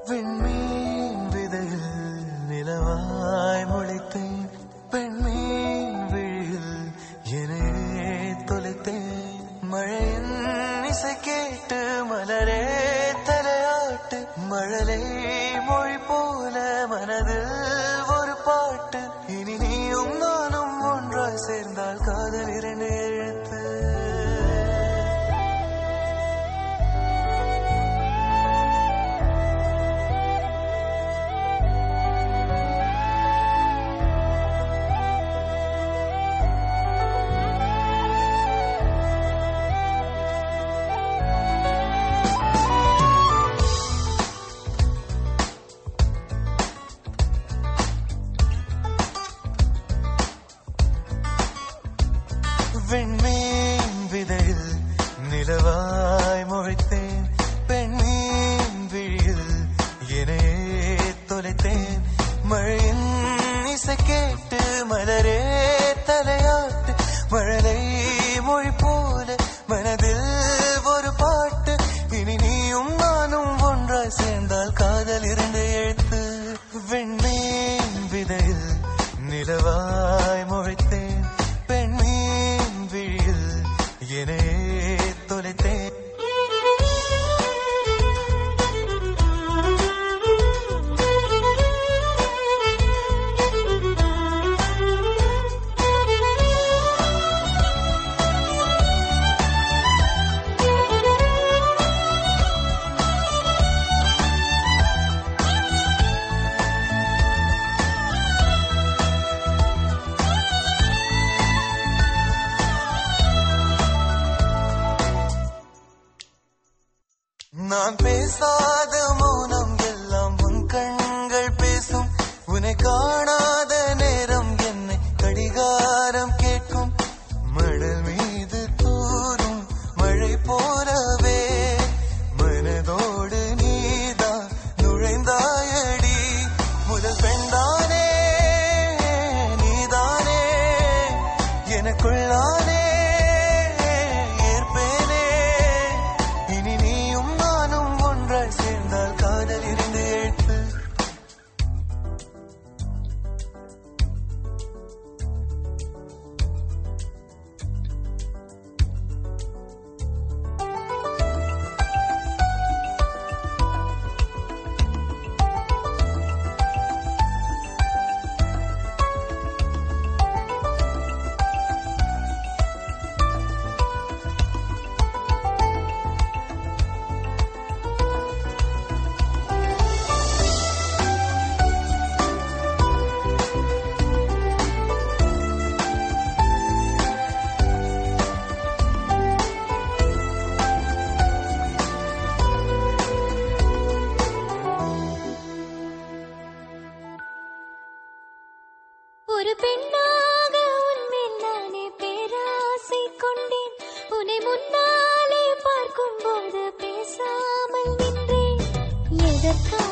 விண்மீன் விதையில் நிலவாய் முளைத்தேன், பெண்மீன் விழியில் என்னையே தொலைத்தேன். மழையின் இசை கேட்டு மலரே தலையாட்டு, மழலை மொழி போல மனதில் ஒரு பாட்டு. இனி நீயும் நானும் ஒன்றாய் சேர்ந்தால் காதல் இரண்டு எழுத்து. விண்மீன் விதையில் நிலவாய் முளைத்தேன், பெண்மீன் விழியில் என்னையே தொலைத்தேன். மழையின் இசை கேட்டு மலரே தலையாட்டு, மழலை மொழி போல மனதில் ஒரு பாட்டு. இனி நீயும் நானும் ஒன்றாய் சேர்ந்தால் காதல் இரண்டு எழுத்து. விண்மீன் விதையில் நிலவாய் முளைத்தேன், பெண்மீன் விழியில் என்னையே தொலைத்தேன். நான் பேசாத மௌனம் எல்லாம் உன் கண்கள் பேசும், உன்னை காணாத நேரம் என்னை கடிகாரம் கேட்கும். மணல் மீது தூரும் மழை போலவே மனதோடு நீதான் நுழைந்தாயடி. முதல் பெண்தானே நீதானே, எனக்குள்ளானே சேர்ந்தால் காதல் இரண்டு எழுத்து. ஒரு பெண்ணாக உன்மேல் நானே பேராசை கொண்டேன். உன்னை முன்னாலே பார்க்கும் போது பேசாமல் நின்றேன். எதற்காக